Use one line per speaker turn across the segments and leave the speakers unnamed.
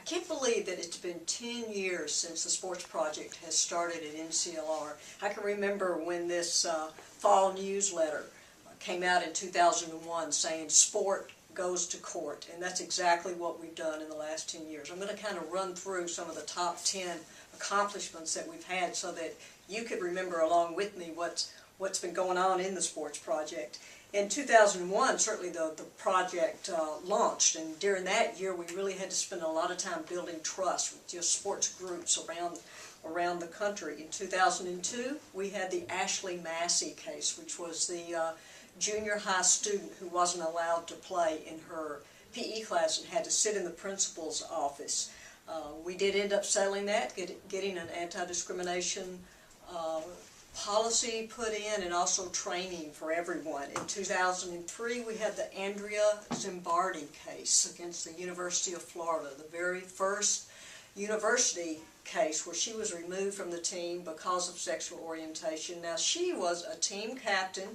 can't believe that it's been 10 years since the sports project has started at NCLR. I can remember when this fall newsletter came out in 2001 saying sport goes to court, and that's exactly what we've done in the last 10 years. I'm going to kind of run through some of the top 10 accomplishments that we've had so that you could remember along with me what's been going on in the sports project. In 2001, certainly the project launched, and during that year we really had to spend a lot of time building trust with just sports groups around the country. In 2002, we had the Ashley Massey case, which was the junior high student who wasn't allowed to play in her PE class and had to sit in the principal's office. We did end up settling that, getting an anti-discrimination policy put in, and also training for everyone. In 2003, we had the Andrea Zimbardi case against the University of Florida, the very first university case where she was removed from the team because of sexual orientation. Now, she was a team captain,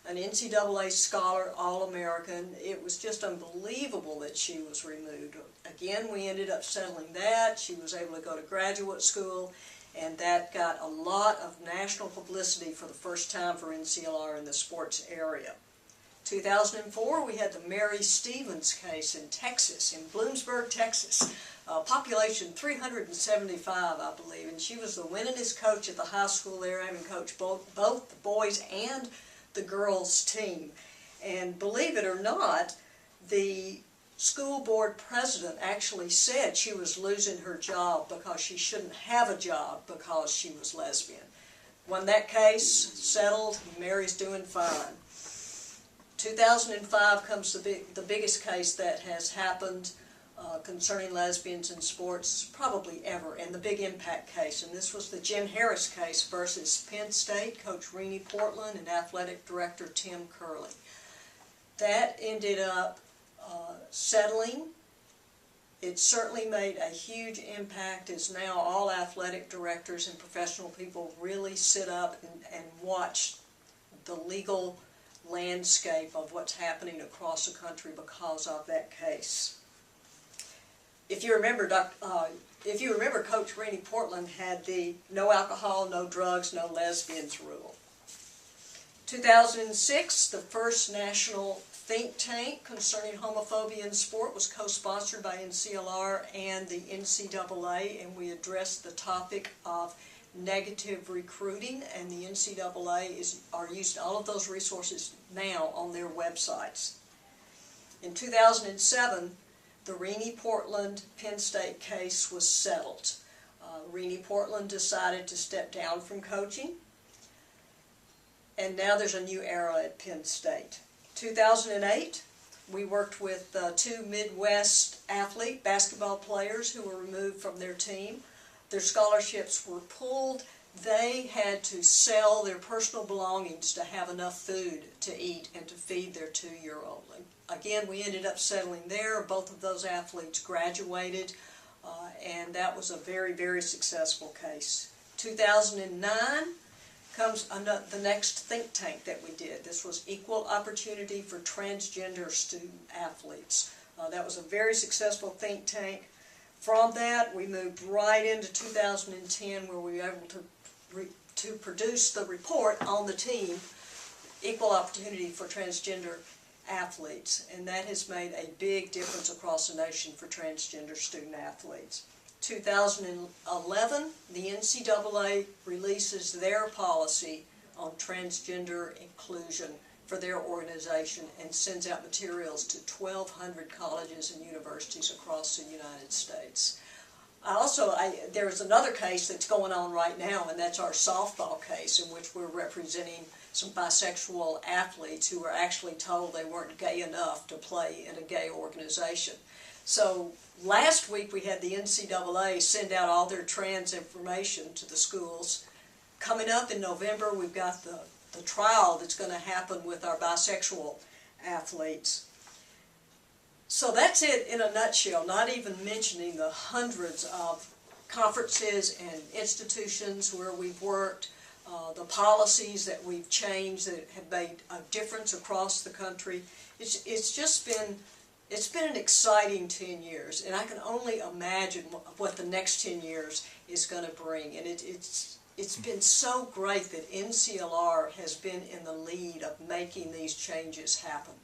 an NCAA scholar, All-American. It was just unbelievable that she was removed. Again, we ended up settling that. She was able to go to graduate school, and that got a lot of national publicity for the first time for NCLR in the sports area. 2004, we had the Mary Stevens case in Texas, in Bloomsburg, Texas. Population 375, I believe, and she was the winningest coach at the high school there, having coached both the boys and the girls' team. And believe it or not, the school board president actually said she was losing her job because she shouldn't have a job because she was lesbian. When that case settled, Mary's doing fine. 2005 comes the biggest case that has happened concerning lesbians in sports probably ever, and the big impact case. And this was the Jen Harris case versus Penn State, Coach Renee Portland and Athletic Director Tim Curley. That ended up settling. It certainly made a huge impact, as now all athletic directors and professional people really sit up and watch the legal landscape of what's happening across the country because of that case. If you remember, Coach Renee Portland had the no alcohol, no drugs, no lesbians rule. 2006, the first national think tank concerning homophobia in sport was co-sponsored by NCLR and the NCAA, and we addressed the topic of negative recruiting, and the NCAA are using all of those resources now on their websites. In 2007, the Renee Portland Penn State case was settled. Renee Portland decided to step down from coaching, and now there's a new era at Penn State. 2008, we worked with two Midwest athlete basketball players who were removed from their team. Their scholarships were pulled. They had to sell their personal belongings to have enough food to eat and to feed their 2-year-old. Again, we ended up settling there. Both of those athletes graduated, and that was a very, very successful case. 2009 comes the next think tank that we did. This was Equal Opportunity for Transgender Student Athletes. That was a very successful think tank. From that, we moved right into 2010, where we were able to produce the report on the team, Equal Opportunity for Transgender Athletes, and that has made a big difference across the nation for transgender student athletes. 2011, the NCAA releases their policy on transgender inclusion for their organization and sends out materials to 1,200 colleges and universities across the United States. There's another case that's going on right now, and that's our softball case, in which we're representing some bisexual athletes who were actually told they weren't gay enough to play in a gay organization. So last week we had the NCAA send out all their trans information to the schools. Coming up in November, we've got the trial that's going to happen with our bisexual athletes. So that's it in a nutshell, not even mentioning the hundreds of conferences and institutions where we've worked, the policies that we've changed that have made a difference across the country. It's just been It's been an exciting 10 years, and I can only imagine what the next 10 years is going to bring. And it's been so great that NCLR has been in the lead of making these changes happen.